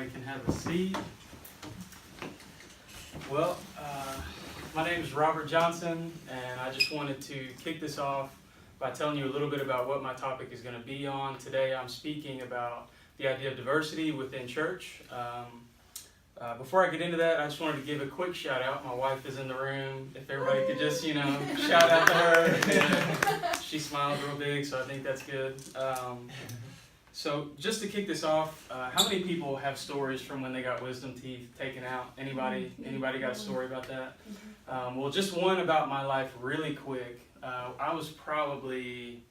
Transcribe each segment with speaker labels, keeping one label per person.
Speaker 1: everybody can have a seat. Well, my name is Robert Johnson, and I just wanted to kick this off by telling you a little bit about what my topic is going to be on. Today I'm speaking about the idea of diversity within church. Before I get into that, I just wanted to give a quick shout out. My wife is in the room. If everybody could just, shout out to her. Yeah. She smiles real big, so I think that's good. So just to kick this off, how many people have stories from when they got wisdom teeth taken out? Anybody got a story about that? Well, just one about my life really quick. I was probably,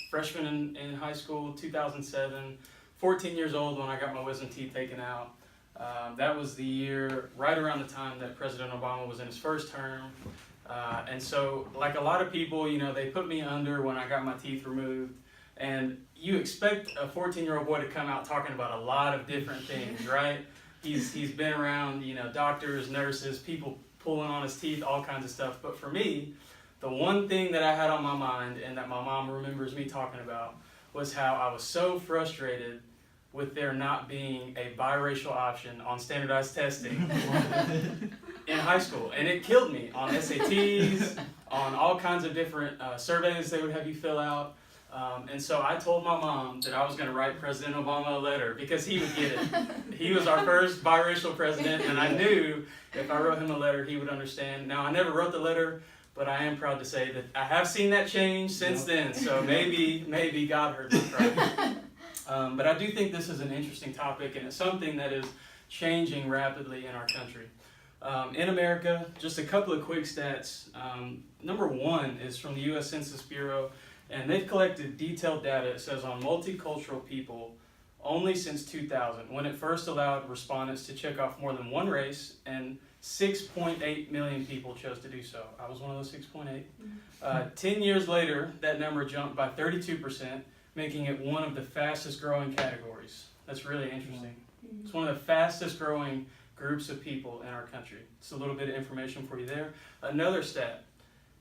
Speaker 1: freshman in high school, 2007, 14 years old when I got my wisdom teeth taken out. That was the year, right around the time that President Obama was in his first term. And so, like a lot of people, they put me under when I got my teeth removed. And you expect a 14-year-old boy to come out talking about a lot of different things, right? He's been around, doctors, nurses, people pulling on his teeth, all kinds of stuff. But for me, the one thing that I had on my mind and that my mom remembers me talking about was how I was so frustrated with there not being a biracial option on standardized testing in high school. And it killed me on SATs, on all kinds of different surveys they would have you fill out. And so I told my mom that I was going to write President Obama a letter because he would get it. He was our first biracial president, and I knew if I wrote him a letter, he would understand. Now, I never wrote the letter, but I am proud to say that I have seen that change since then. So maybe God heard my cry. But I do think this is an interesting topic, and it's something that is changing rapidly in our country. In America, just a couple of quick stats. Number one is from the U.S. Census Bureau. And they've collected detailed data, it says, on multicultural people only since 2000, when it first allowed respondents to check off more than one race, and 6.8 million people chose to do so. I was one of those 6.8. 10 years later, that number jumped by 32%, making it one of the fastest growing categories. That's really interesting. It's one of the fastest growing groups of people in our country. It's a little bit of information for you there. Another stat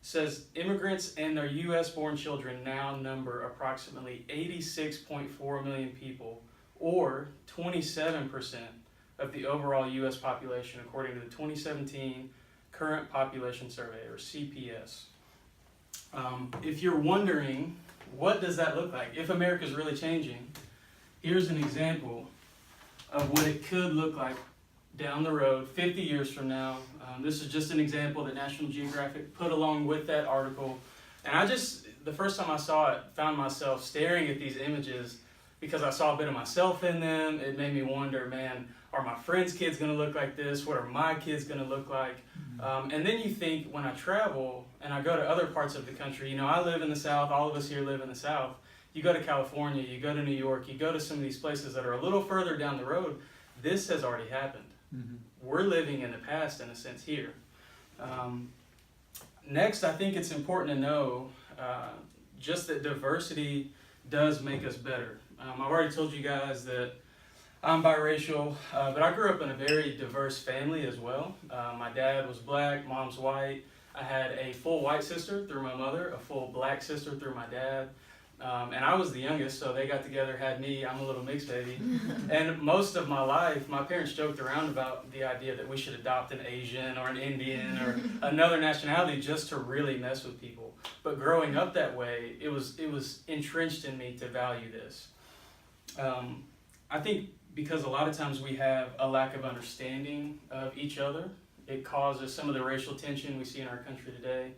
Speaker 1: says immigrants and their U.S.-born children now number approximately 86.4 million people, or 27% of the overall U.S. population, according to the 2017 Current Population Survey, or CPS. If you're wondering, what does that look like? If America's really changing, here's an example of what it could look like down the road, 50 years from now. This is just an example that National Geographic put along with that article. And the first time I saw it, found myself staring at these images because I saw a bit of myself in them. It made me wonder, man, are my friends' kids going to look like this? What are my kids going to look like? And then you think, when I travel and I go to other parts of the country, I live in the South, all of us here live in the South. You go to California, you go to New York, you go to some of these places that are a little further down the road. This has already happened. We're living in the past, in a sense, here. Next, I think it's important to know just that diversity does make us better. I've already told you guys that I'm biracial, but I grew up in a very diverse family as well. My dad was black, mom's white. I had a full white sister through my mother, a full black sister through my dad. And I was the youngest, so they got together, had me. I'm a little mixed baby. And most of my life, my parents joked around about the idea that we should adopt an Asian or an Indian or another nationality just to really mess with people. But growing up that way, it was entrenched in me to value this. I think because a lot of times we have a lack of understanding of each other, it causes some of the racial tension we see in our country today.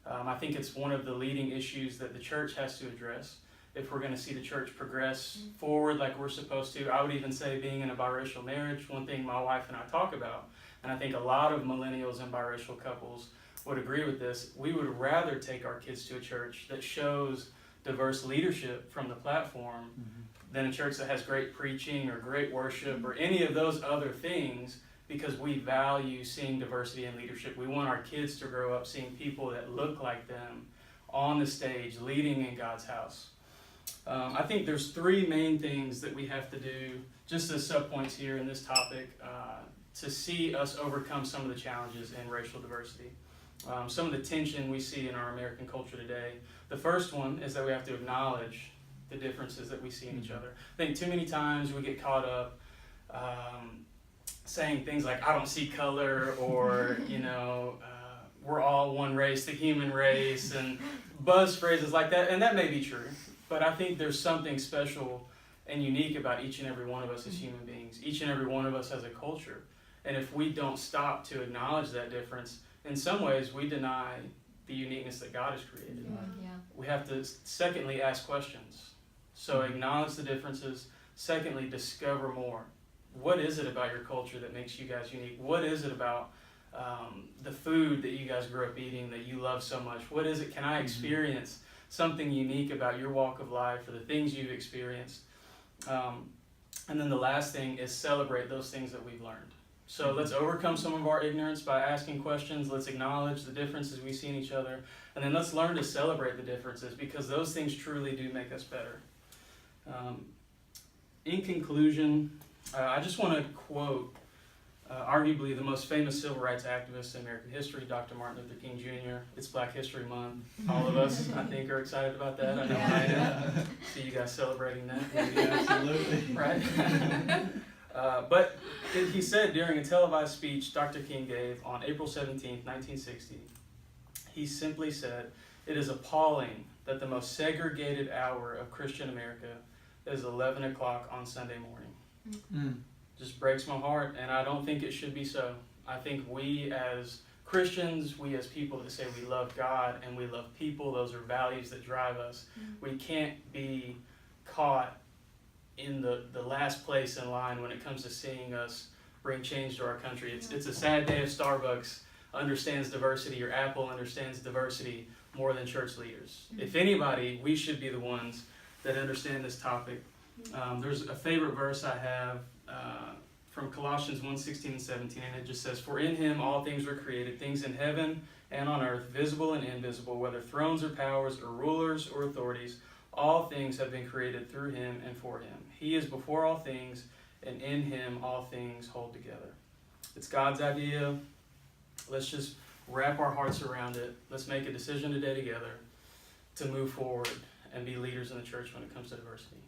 Speaker 1: I think it's one of the leading issues that the church has to address if we're going to see the church progress forward like we're supposed to. I would even say being in a biracial marriage, one thing my wife and I talk about, and I think a lot of millennials and biracial couples would agree with this, we would rather take our kids to a church that shows diverse leadership from the platform than a church that has great preaching or great worship or any of those other things, because we value seeing diversity in leadership. We want our kids to grow up seeing people that look like them on the stage, leading in God's house. I think there's three main things that we have to do, just as subpoints here in this topic, to see us overcome some of the challenges in racial diversity. Some of the tension we see in our American culture today. The first one is that we have to acknowledge the differences that we see in each other. I think too many times we get caught up saying things like, I don't see color, or, we're all one race, the human race, and buzz phrases like that. And that may be true, but I think there's something special and unique about each and every one of us as human beings. Each and every one of us has a culture. And if we don't stop to acknowledge that difference, in some ways we deny the uniqueness that God has created.
Speaker 2: Yeah.
Speaker 1: We have to, secondly, ask questions. So acknowledge the differences. Secondly, discover more. What is it about your culture that makes you guys unique? What is it about the food that you guys grew up eating that you love so much? What is it? Can I experience something unique about your walk of life or the things you've experienced? And then the last thing is celebrate those things that we've learned. So let's overcome some of our ignorance by asking questions. Let's acknowledge the differences we see in each other. And then let's learn to celebrate the differences, because those things truly do make us better. In conclusion, I just want to quote arguably the most famous civil rights activist in American history, Dr. Martin Luther King Jr. It's Black History Month. All of us, I think, are excited about that. I know I am. See you guys celebrating that. Maybe.
Speaker 3: Absolutely.
Speaker 1: Right? But he said during a televised speech Dr. King gave on April 17th, 1960, he simply said, "It is appalling that the most segregated hour of Christian America is 11 o'clock on Sunday morning." Just breaks my heart, and I don't think it should be so. I think we as Christians, we as people that say we love God and we love people, those are values that drive us. We can't be caught in the last place in line when it comes to seeing us bring change to our country. It's a sad day if Starbucks understands diversity, or Apple understands diversity more than church leaders. If anybody, we should be the ones that understand this topic. There's a favorite verse I have from Colossians 1:16 and 17, and it just says, "For in him all things were created, things in heaven and on earth, visible and invisible, whether thrones or powers or rulers or authorities, all things have been created through him and for him. He is before all things, and in him all things hold together." It's God's idea. Let's just wrap our hearts around it. Let's make a decision today together to move forward and be leaders in the church when it comes to diversity.